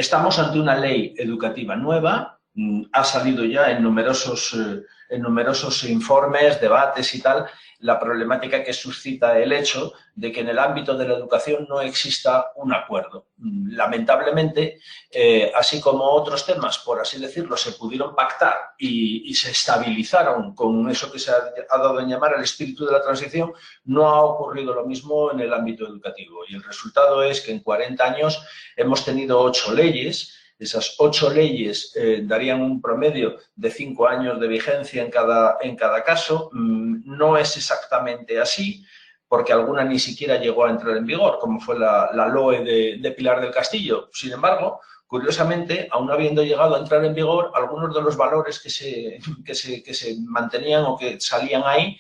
Estamos ante una ley educativa nueva, ha salido ya en numerosos informes, debates y tal, la problemática que suscita el hecho de que en el ámbito de la educación no exista un acuerdo. Lamentablemente, así como otros temas, por así decirlo, se pudieron pactar y se estabilizaron con eso que se ha dado en llamar el espíritu de la transición, no ha ocurrido lo mismo en el ámbito educativo. Y el resultado es que en 40 años hemos tenido 8 leyes. Esas 8 leyes darían un promedio de 5 años de vigencia en cada caso. No es exactamente así, porque alguna ni siquiera llegó a entrar en vigor, como fue la LOE de Pilar del Castillo. Sin embargo, curiosamente, aún habiendo llegado a entrar en vigor, algunos de los valores que se mantenían o que salían ahí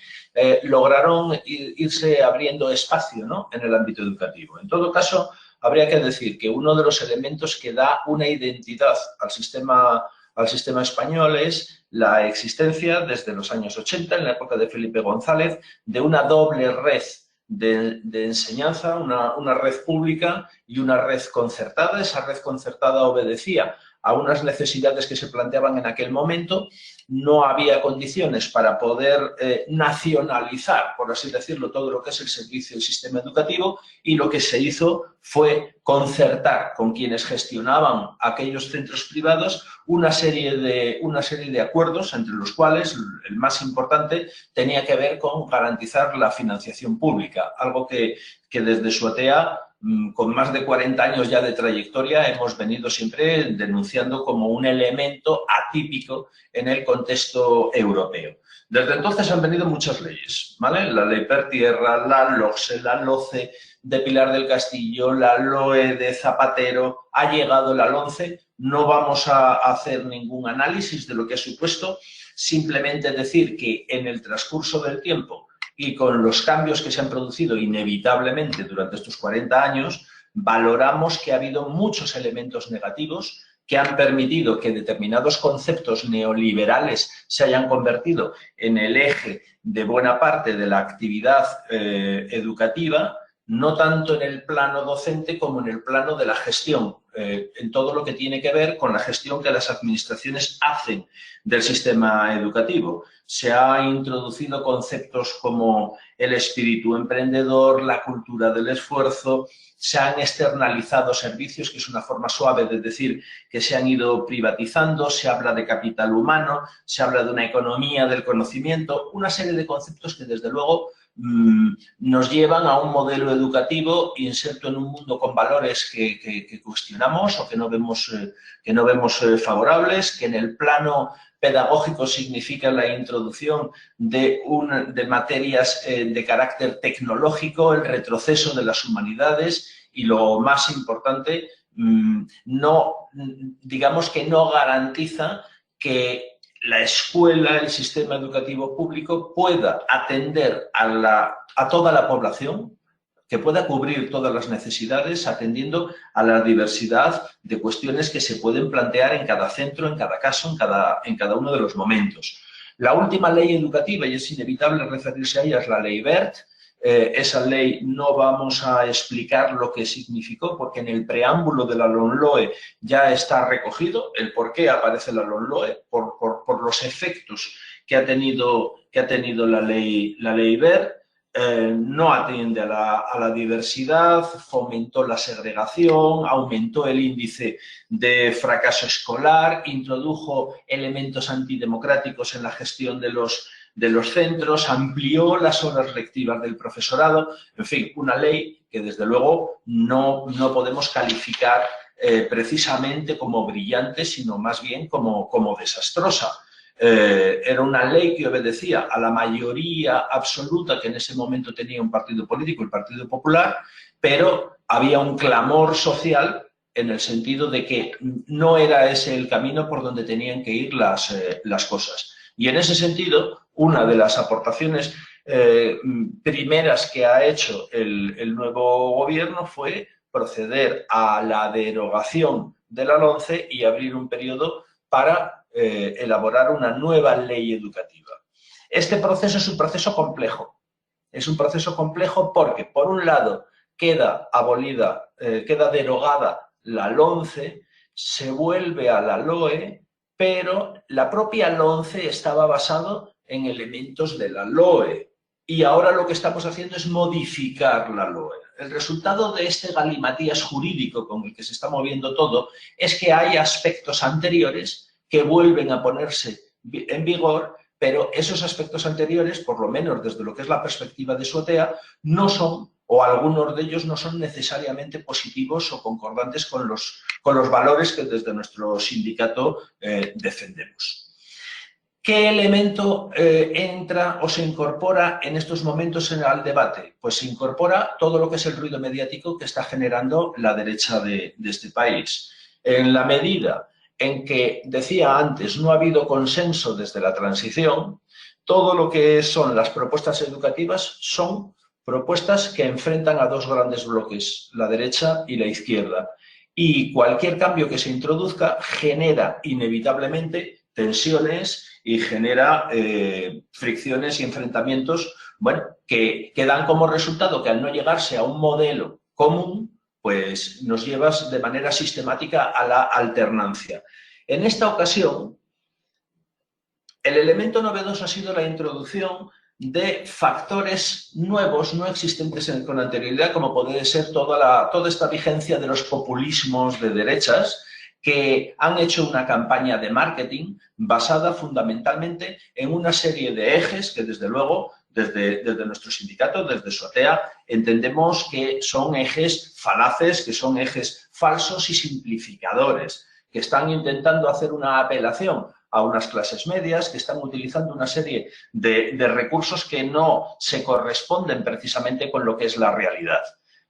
lograron irse abriendo espacio, ¿no?, en el ámbito educativo. En todo caso, habría que decir que uno de los elementos que da una identidad al sistema español es la existencia, desde los años 80, en la época de Felipe González, de una doble red de enseñanza, una red pública y una red concertada. Esa red concertada obedecía a unas necesidades que se planteaban en aquel momento. No había condiciones para poder nacionalizar, por así decirlo, todo lo que es el servicio del sistema educativo, y lo que se hizo fue concertar con quienes gestionaban aquellos centros privados una serie de acuerdos, entre los cuales el más importante tenía que ver con garantizar la financiación pública, algo que desde SUATEA, con más de 40 años ya de trayectoria, hemos venido siempre denunciando como un elemento atípico en el contexto europeo. Desde entonces han venido muchas leyes, ¿vale? La Ley Pertierra, la LOCSE, la LOCE de Pilar del Castillo, la LOE de Zapatero, ha llegado la LOMCE. No vamos a hacer ningún análisis de lo que ha supuesto, simplemente decir que en el transcurso del tiempo y con los cambios que se han producido inevitablemente durante estos 40 años, valoramos que ha habido muchos elementos negativos que han permitido que determinados conceptos neoliberales se hayan convertido en el eje de buena parte de la actividad educativa, no tanto en el plano docente como en el plano de la gestión, en todo lo que tiene que ver con la gestión que las administraciones hacen del sistema educativo. Se han introducido conceptos como el espíritu emprendedor, la cultura del esfuerzo, se han externalizado servicios, que es una forma suave de decir que se han ido privatizando, se habla de capital humano, se habla de una economía del conocimiento, una serie de conceptos que desde luego nos llevan a un modelo educativo inserto en un mundo con valores que cuestionamos o que no vemos favorables, que en el plano pedagógico significa la introducción de materias de carácter tecnológico, el retroceso de las humanidades y, lo más importante, digamos que no garantiza que la escuela, el sistema educativo público pueda atender a toda la población, que pueda cubrir todas las necesidades atendiendo a la diversidad de cuestiones que se pueden plantear en cada centro, en cada caso, en cada uno de los momentos. La última ley educativa, y es inevitable referirse a ella, es la Ley Wert. Esa ley no vamos a explicar lo que significó, porque en el preámbulo de la LOMLOE ya está recogido el por qué aparece la LOMLOE, por los efectos que ha tenido la ley Wert. No atiende a la diversidad, fomentó la segregación, aumentó el índice de fracaso escolar, introdujo elementos antidemocráticos en la gestión de los centros, amplió las horas lectivas del profesorado. En fin, una ley que desde luego no podemos calificar precisamente como brillante, sino más bien como desastrosa. Era una ley que obedecía a la mayoría absoluta que en ese momento tenía un partido político, el Partido Popular, pero había un clamor social en el sentido de que no era ese el camino por donde tenían que ir las cosas. Y en ese sentido, una de las aportaciones primeras que ha hecho el nuevo gobierno fue proceder a la derogación de la LOMCE y abrir un periodo para elaborar una nueva ley educativa. Este proceso es un proceso complejo. Es un proceso complejo porque, por un lado, queda derogada la LOMCE, se vuelve a la LOE, pero la propia LONCE estaba basado en elementos de la LOE. Y ahora lo que estamos haciendo es modificar la LOE. El resultado de este galimatías jurídico con el que se está moviendo todo es que hay aspectos anteriores que vuelven a ponerse en vigor, pero esos aspectos anteriores, por lo menos desde lo que es la perspectiva de SOTEA, no son, o algunos de ellos no son necesariamente positivos o concordantes con los valores que desde nuestro sindicato defendemos. ¿Qué elemento entra o se incorpora en estos momentos al debate? Pues se incorpora todo lo que es el ruido mediático que está generando la derecha de este país. En la medida en que, decía antes, no ha habido consenso desde la transición, todo lo que son las propuestas educativas son propuestas que enfrentan a dos grandes bloques, la derecha y la izquierda. Y cualquier cambio que se introduzca genera inevitablemente tensiones y genera fricciones y enfrentamientos, bueno, que dan como resultado que al no llegarse a un modelo común, pues nos llevas de manera sistemática a la alternancia. En esta ocasión, el elemento novedoso ha sido la introducción de factores nuevos, no existentes con anterioridad, como puede ser toda esta vigencia de los populismos de derechas, que han hecho una campaña de marketing basada fundamentalmente en una serie de ejes que, desde luego, desde nuestro sindicato, desde SOTEA, entendemos que son ejes falaces, que son ejes falsos y simplificadores, que están intentando hacer una apelación a unas clases medias, que están utilizando una serie de recursos que no se corresponden precisamente con lo que es la realidad.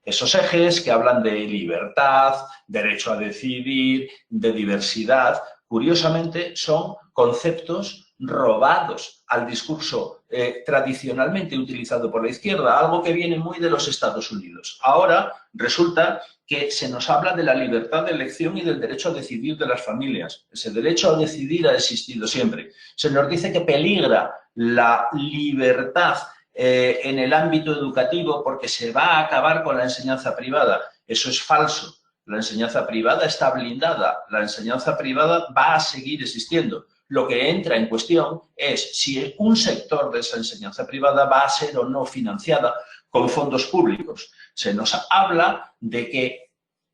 Esos ejes que hablan de libertad, derecho a decidir, de diversidad, curiosamente son conceptos robados al discurso tradicionalmente utilizado por la izquierda, algo que viene muy de los Estados Unidos. Ahora resulta que se nos habla de la libertad de elección y del derecho a decidir de las familias. Ese derecho a decidir ha existido siempre. Se nos dice que peligra la libertad en el ámbito educativo porque se va a acabar con la enseñanza privada. Eso es falso. La enseñanza privada está blindada. La enseñanza privada va a seguir existiendo. Lo que entra en cuestión es si un sector de esa enseñanza privada va a ser o no financiada con fondos públicos. Se nos habla de que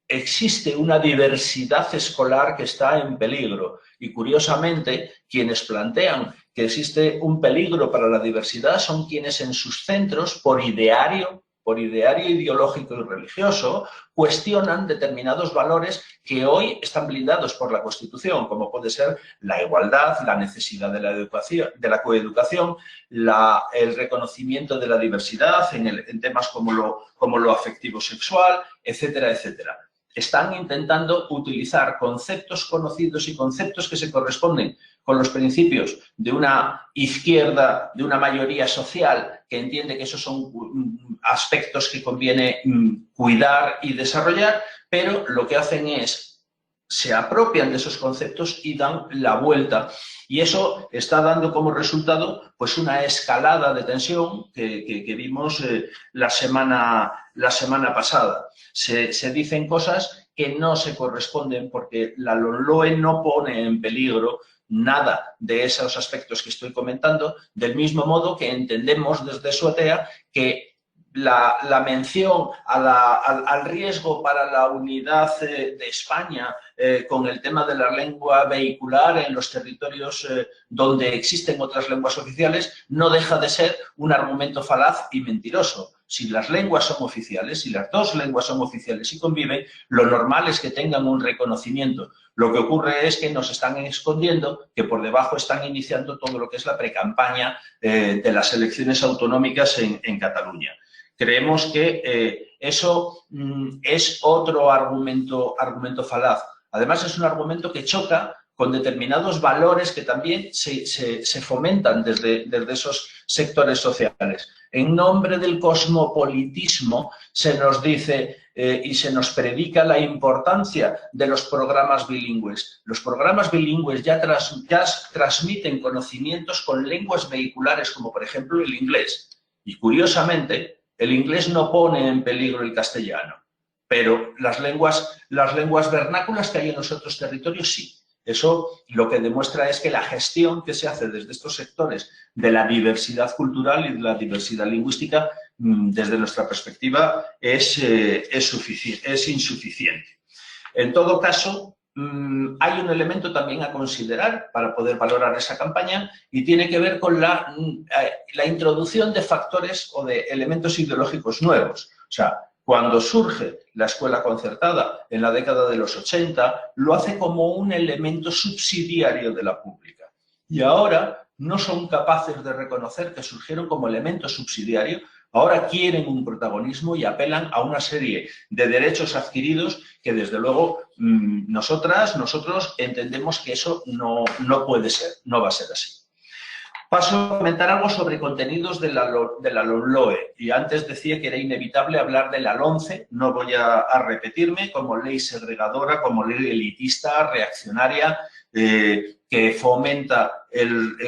existe una diversidad escolar que está en peligro y, curiosamente, quienes plantean que existe un peligro para la diversidad son quienes en sus centros, por ideario ideológico y religioso, cuestionan determinados valores que hoy están blindados por la Constitución, como puede ser la igualdad, la necesidad de la educación, de la coeducación, el reconocimiento de la diversidad en temas como lo afectivo-sexual, etcétera, etcétera. Están intentando utilizar conceptos conocidos y conceptos que se corresponden con los principios de una izquierda, de una mayoría social que entiende que esos son aspectos que conviene cuidar y desarrollar, pero lo que hacen es se apropian de esos conceptos y dan la vuelta. Y eso está dando como resultado pues una escalada de tensión que vimos la semana pasada. Se dicen cosas que no se corresponden porque la LOE no pone en peligro nada de esos aspectos que estoy comentando, del mismo modo que entendemos desde SOTEA que la mención al riesgo para la unidad de España con el tema de la lengua vehicular en los territorios donde existen otras lenguas oficiales no deja de ser un argumento falaz y mentiroso. Si las lenguas son oficiales, si las dos lenguas son oficiales y conviven, lo normal es que tengan un reconocimiento. Lo que ocurre es que nos están escondiendo, que por debajo están iniciando todo lo que es la precampaña de las elecciones autonómicas en Cataluña. Creemos que eso es otro argumento falaz. Además, es un argumento que choca con determinados valores que también se fomentan desde esos sectores sociales. En nombre del cosmopolitismo se nos dice y se nos predica la importancia de los programas bilingües. Los programas bilingües ya transmiten conocimientos con lenguas vehiculares, como por ejemplo el inglés. Y curiosamente, el inglés no pone en peligro el castellano. pero las lenguas vernáculas que hay en los otros territorios sí. Eso lo que demuestra es que la gestión que se hace desde estos sectores de la diversidad cultural y de la diversidad lingüística, desde nuestra perspectiva, es insuficiente. En todo caso, hay un elemento también a considerar para poder valorar esa campaña y tiene que ver con la introducción de factores o de elementos ideológicos nuevos. O sea, cuando surge la escuela concertada en la década de los 80, lo hace como un elemento subsidiario de la pública. Y ahora no son capaces de reconocer que surgieron como elemento subsidiario. Ahora quieren un protagonismo y apelan a una serie de derechos adquiridos que, desde luego, nosotros entendemos que eso no puede ser, no va a ser así. Paso a comentar algo sobre contenidos de la LOMLOE. Y antes decía que era inevitable hablar de la LOMCE. No voy a repetirme, como ley segregadora, como ley elitista, reaccionaria, que fomenta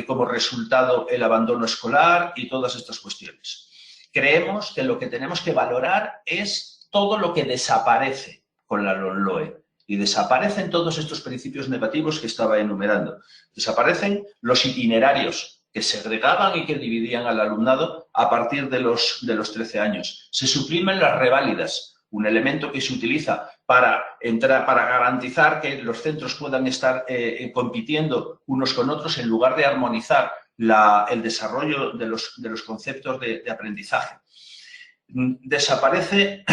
como resultado el abandono escolar y todas estas cuestiones. Creemos que lo que tenemos que valorar es todo lo que desaparece con la LOMLOE. Y desaparecen todos estos principios negativos que estaba enumerando. Desaparecen los itinerarios que segregaban y que dividían al alumnado a partir de los 13 años. Se suprimen las reválidas, un elemento que se utiliza para garantizar que los centros puedan estar compitiendo unos con otros en lugar de armonizar el desarrollo de los conceptos de aprendizaje. Desaparece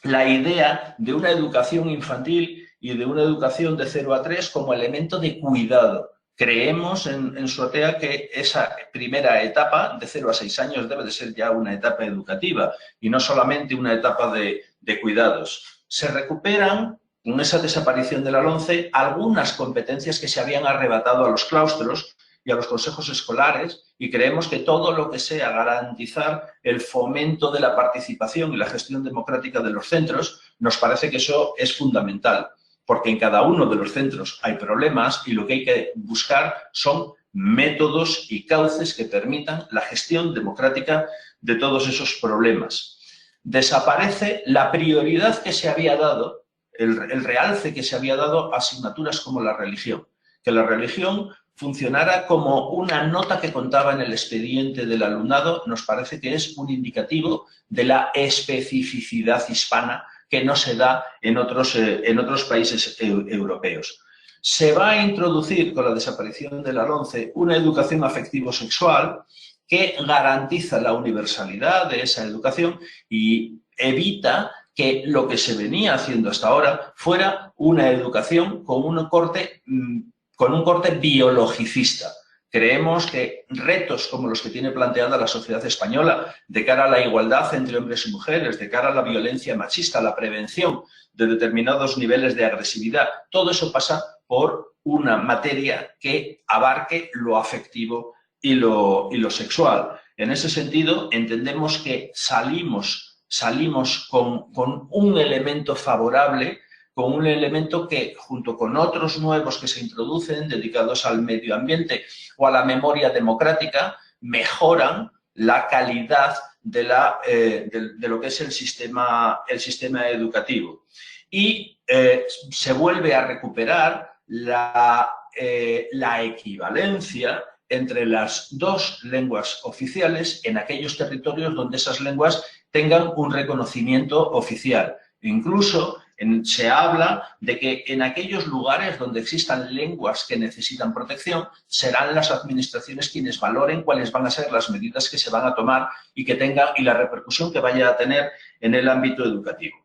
la idea de una educación infantil y de una educación de 0 a 3 como elemento de cuidado. Creemos en SOATEA que esa primera etapa, de 0 a 6 años, debe de ser ya una etapa educativa y no solamente una etapa de cuidados. Se recuperan, con esa desaparición de la LOMCE, algunas competencias que se habían arrebatado a los claustros y a los consejos escolares, y creemos que todo lo que sea garantizar el fomento de la participación y la gestión democrática de los centros, nos parece que eso es fundamental, porque en cada uno de los centros hay problemas y lo que hay que buscar son métodos y cauces que permitan la gestión democrática de todos esos problemas. Desaparece la prioridad que se había dado, el realce que se había dado a asignaturas como la religión, que la religión funcionara como una nota que contaba en el expediente del alumnado, nos parece que es un indicativo de la especificidad hispana que no se da en otros países europeos. Se va a introducir, con la desaparición de la LOMCE, una educación afectivo-sexual que garantiza la universalidad de esa educación y evita que lo que se venía haciendo hasta ahora fuera una educación con un corte biologicista. Creemos que retos como los que tiene planteada la sociedad española de cara a la igualdad entre hombres y mujeres, de cara a la violencia machista, la prevención de determinados niveles de agresividad, todo eso pasa por una materia que abarque lo afectivo y lo sexual. En ese sentido, entendemos que salimos con un elemento favorable, con un elemento que, junto con otros nuevos que se introducen dedicados al medio ambiente o a la memoria democrática, mejoran la calidad de lo que es el sistema educativo. Y se vuelve a recuperar la equivalencia entre las dos lenguas oficiales en aquellos territorios donde esas lenguas tengan un reconocimiento oficial. Incluso se habla de que en aquellos lugares donde existan lenguas que necesitan protección, serán las administraciones quienes valoren cuáles van a ser las medidas que se van a tomar y la repercusión que vaya a tener en el ámbito educativo.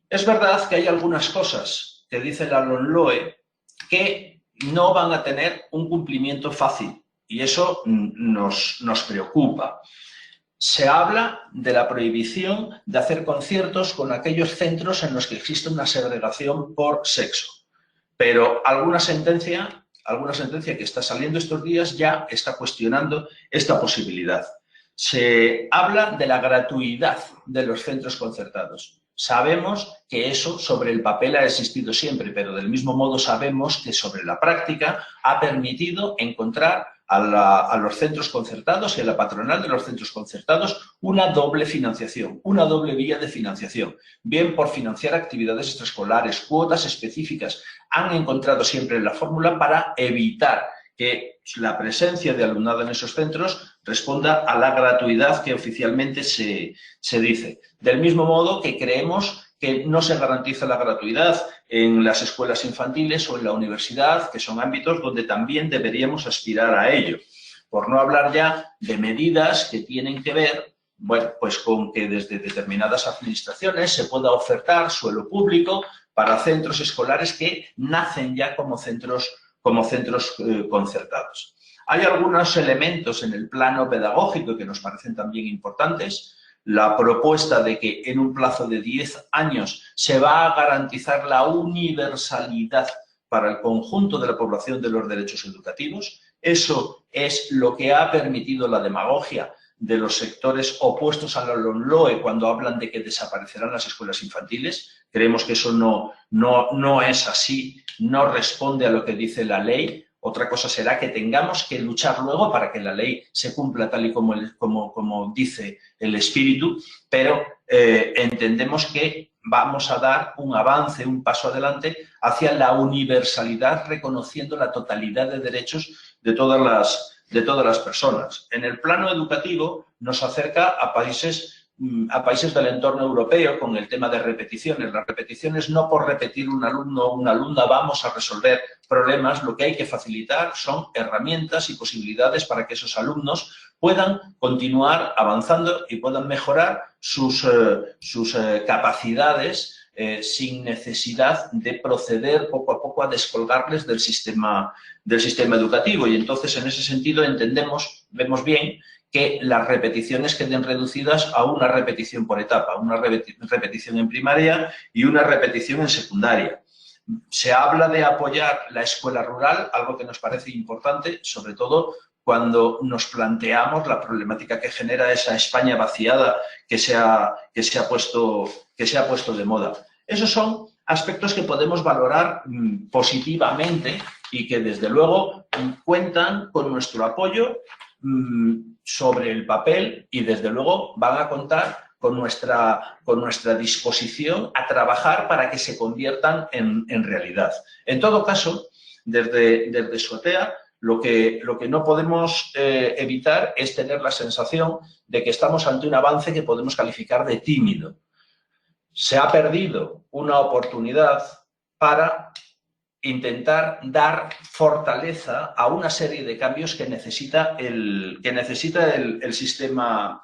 Es verdad que hay algunas cosas que dice la LOMLOE que no van a tener un cumplimiento fácil y eso nos preocupa. Se habla de la prohibición de hacer conciertos con aquellos centros en los que existe una segregación por sexo. Pero alguna sentencia que está saliendo estos días ya está cuestionando esta posibilidad. Se habla de la gratuidad de los centros concertados. Sabemos que eso sobre el papel ha existido siempre, pero del mismo modo sabemos que sobre la práctica ha permitido encontrar a los centros concertados y a la patronal de los centros concertados una doble financiación, una doble vía de financiación, bien por financiar actividades extraescolares, cuotas específicas. Han encontrado siempre la fórmula para evitar que la presencia de alumnado en esos centros responda a la gratuidad que oficialmente se dice. Del mismo modo que creemos que no se garantiza la gratuidad en las escuelas infantiles o en la universidad, que son ámbitos donde también deberíamos aspirar a ello. Por no hablar ya de medidas que tienen que ver, bueno, pues con que desde determinadas administraciones se pueda ofertar suelo público para centros escolares que nacen ya como centros concertados. Hay algunos elementos en el plano pedagógico que nos parecen también importantes. La propuesta de que en un plazo de 10 años se va a garantizar la universalidad para el conjunto de la población de los derechos educativos. Eso es lo que ha permitido la demagogia de los sectores opuestos a la LOMLOE cuando hablan de que desaparecerán las escuelas infantiles. Creemos que eso no es así, no responde a lo que dice la ley. Otra cosa será que tengamos que luchar luego para que la ley se cumpla tal y como dice el espíritu, pero entendemos que vamos a dar un avance, un paso adelante hacia la universalidad, reconociendo la totalidad de derechos de todas las personas. En el plano educativo nos acerca a países del entorno europeo con el tema de repeticiones. Las repeticiones, no por repetir un alumno o una alumna vamos a resolver problemas. Lo que hay que facilitar son herramientas y posibilidades para que esos alumnos puedan continuar avanzando y puedan mejorar sus capacidades sin necesidad de proceder poco a poco a descolgarles del sistema educativo. Y entonces, en ese sentido, vemos bien que las repeticiones queden reducidas a una repetición por etapa, una repetición en primaria y una repetición en secundaria. Se habla de apoyar la escuela rural, algo que nos parece importante, sobre todo cuando nos planteamos la problemática que genera esa España vaciada que se ha puesto de moda. Esos son aspectos que podemos valorar positivamente y que, desde luego, cuentan con nuestro apoyo sobre el papel y, desde luego, van a contar con nuestra disposición a trabajar para que se conviertan en realidad. En todo caso, desde SOTEA, lo que no podemos evitar es tener la sensación de que estamos ante un avance que podemos calificar de tímido. Se ha perdido una oportunidad para intentar dar fortaleza a una serie de cambios que necesita el sistema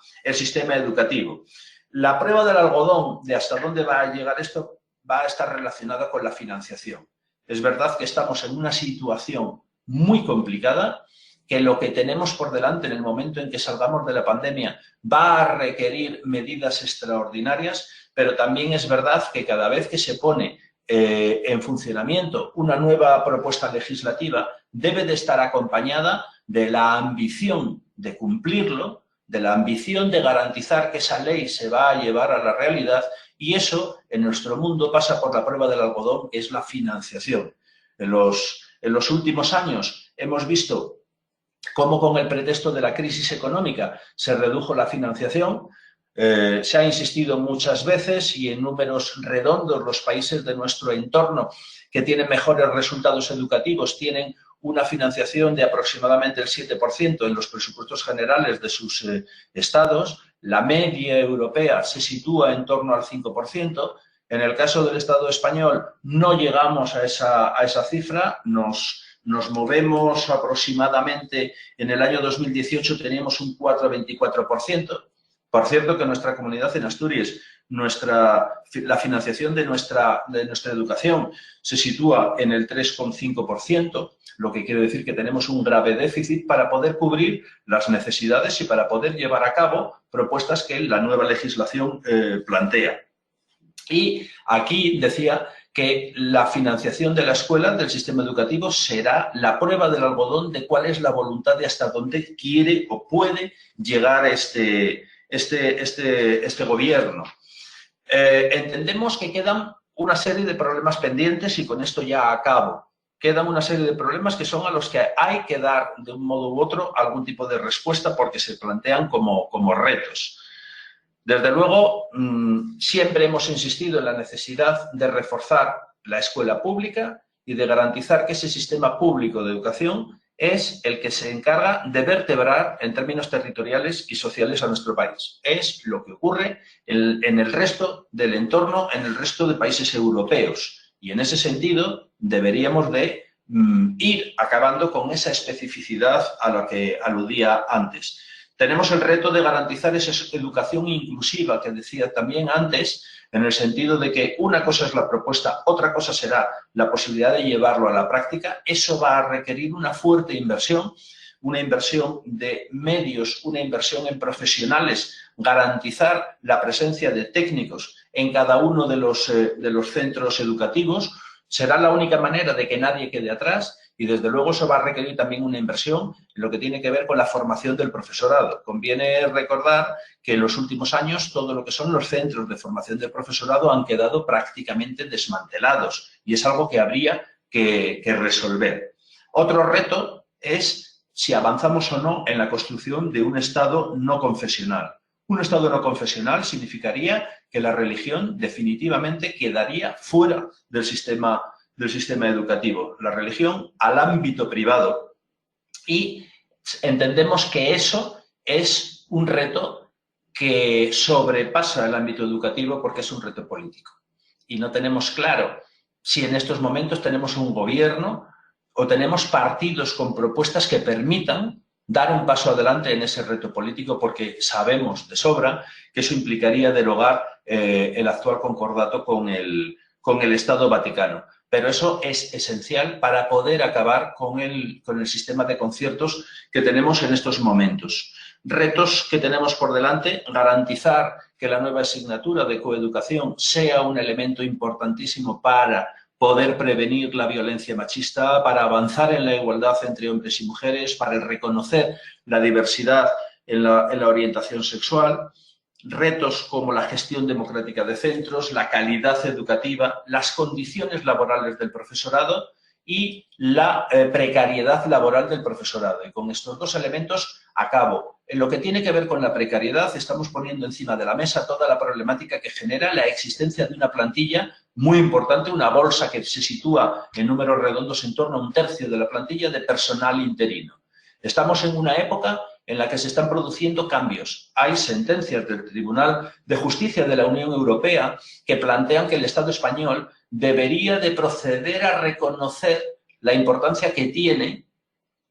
educativo. La prueba del algodón de hasta dónde va a llegar esto va a estar relacionada con la financiación. Es verdad que estamos en una situación muy complicada, que lo que tenemos por delante en el momento en que salgamos de la pandemia va a requerir medidas extraordinarias, pero también es verdad que cada vez que se pone en funcionamiento una nueva propuesta legislativa debe de estar acompañada de la ambición de cumplirlo, de la ambición de garantizar que esa ley se va a llevar a la realidad, y eso en nuestro mundo pasa por la prueba del algodón, que es la financiación. En los últimos años hemos visto cómo, con el pretexto de la crisis económica, se redujo la financiación. Se ha insistido muchas veces, y en números redondos los países de nuestro entorno que tienen mejores resultados educativos tienen una financiación de aproximadamente el 7% en los presupuestos generales de sus estados. La media europea se sitúa en torno al 5%. En el caso del Estado español no llegamos a esa cifra, nos movemos aproximadamente, en el año 2018 teníamos un 4,24%. Por cierto, que nuestra comunidad en Asturias, la financiación de nuestra educación se sitúa en el 3,5%, lo que quiere decir que tenemos un grave déficit para poder cubrir las necesidades y para poder llevar a cabo propuestas que la nueva legislación plantea. Y aquí decía que la financiación de la escuela, del sistema educativo, será la prueba del algodón de cuál es la voluntad de hasta dónde quiere o puede llegar este gobierno. Entendemos que quedan una serie de problemas pendientes, y con esto ya acabo. quedan una serie de problemas que son a los que hay que dar de un modo u otro algún tipo de respuesta porque se plantean como retos. Desde luego, siempre hemos insistido en la necesidad de reforzar la escuela pública y de garantizar que ese sistema público de educación es el que se encarga de vertebrar en términos territoriales y sociales a nuestro país. Es lo que ocurre en el resto del entorno, en el resto de países europeos. Y en ese sentido deberíamos de ir acabando con esa especificidad a la que aludía antes. Tenemos el reto de garantizar esa educación inclusiva que decía también antes, en el sentido de que una cosa es la propuesta, otra cosa será la posibilidad de llevarlo a la práctica. Eso va a requerir una fuerte inversión, una inversión de medios, una inversión en profesionales, garantizar la presencia de técnicos en cada uno de los centros educativos. Será la única manera de que nadie quede atrás. Y, desde luego, eso va a requerir también una inversión en lo que tiene que ver con la formación del profesorado. Conviene recordar que en los últimos años todo lo que son los centros de formación del profesorado han quedado prácticamente desmantelados y es algo que habría que resolver. Otro reto es si avanzamos o no en la construcción de un Estado no confesional. Un Estado no confesional significaría que la religión definitivamente quedaría fuera del sistema educativo, la religión al ámbito privado. Y entendemos que eso es un reto que sobrepasa el ámbito educativo porque es un reto político. Y no tenemos claro si en estos momentos tenemos un gobierno o tenemos partidos con propuestas que permitan dar un paso adelante en ese reto político, porque sabemos de sobra que eso implicaría derogar el actual concordato con el Estado Vaticano. Pero eso es esencial para poder acabar con el sistema de conciertos que tenemos en estos momentos. Retos que tenemos por delante: garantizar que la nueva asignatura de coeducación sea un elemento importantísimo para poder prevenir la violencia machista, para avanzar en la igualdad entre hombres y mujeres, para reconocer la diversidad en la orientación sexual. Retos como la gestión democrática de centros, la calidad educativa, las condiciones laborales del profesorado y la precariedad laboral del profesorado. Y con estos dos elementos acabo. En lo que tiene que ver con la precariedad, estamos poniendo encima de la mesa toda la problemática que genera la existencia de una plantilla muy importante, una bolsa que se sitúa en números redondos en torno a 1/3 de la plantilla de personal interino. Estamos en una época en la que se están produciendo cambios. Hay sentencias del Tribunal de Justicia de la Unión Europea que plantean que el Estado español debería de proceder a reconocer la importancia que tiene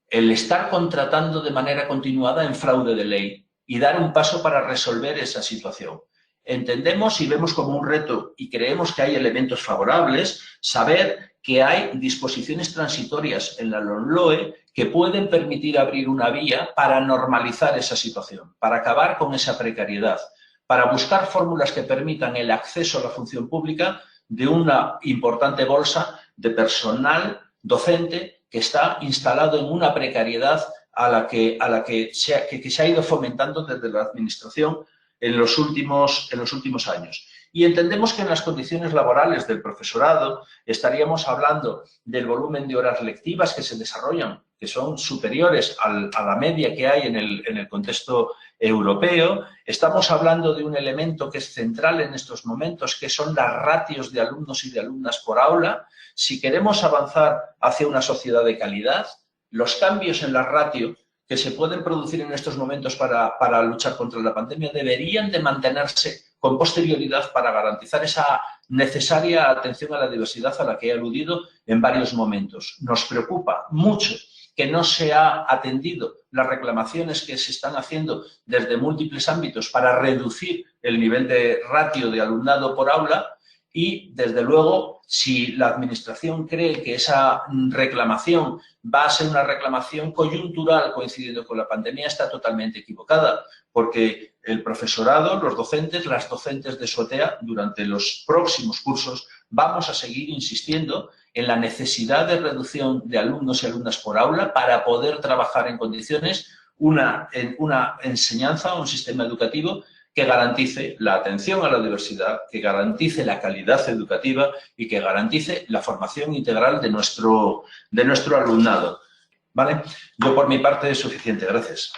el estar contratando de manera continuada en fraude de ley y dar un paso para resolver esa situación. Entendemos y vemos como un reto, y creemos que hay elementos favorables, saber que hay disposiciones transitorias en la LOMLOE que pueden permitir abrir una vía para normalizar esa situación, para acabar con esa precariedad, para buscar fórmulas que permitan el acceso a la función pública de una importante bolsa de personal docente que está instalado en una precariedad a la que se ha ido fomentando desde la Administración en los últimos años. Y entendemos que en las condiciones laborales del profesorado estaríamos hablando del volumen de horas lectivas que se desarrollan, que son superiores a la media que hay en el contexto europeo. Estamos hablando de un elemento que es central en estos momentos, que son las ratios de alumnos y de alumnas por aula. Si queremos avanzar hacia una sociedad de calidad, los cambios en la ratio que se pueden producir en estos momentos para luchar contra la pandemia deberían de mantenerse con posterioridad para garantizar esa necesaria atención a la diversidad a la que he aludido en varios momentos. Nos preocupa mucho que no se ha atendido las reclamaciones que se están haciendo desde múltiples ámbitos para reducir el nivel de ratio de alumnado por aula. Y, desde luego, si la Administración cree que esa reclamación va a ser una reclamación coyuntural coincidiendo con la pandemia, está totalmente equivocada, porque el profesorado, los docentes, las docentes de SOTEA, durante los próximos cursos, vamos a seguir insistiendo en la necesidad de reducción de alumnos y alumnas por aula para poder trabajar en condiciones una enseñanza, un sistema educativo que garantice la atención a la diversidad, que garantice la calidad educativa y que garantice la formación integral de nuestro alumnado. ¿Vale? Yo por mi parte es suficiente. Gracias.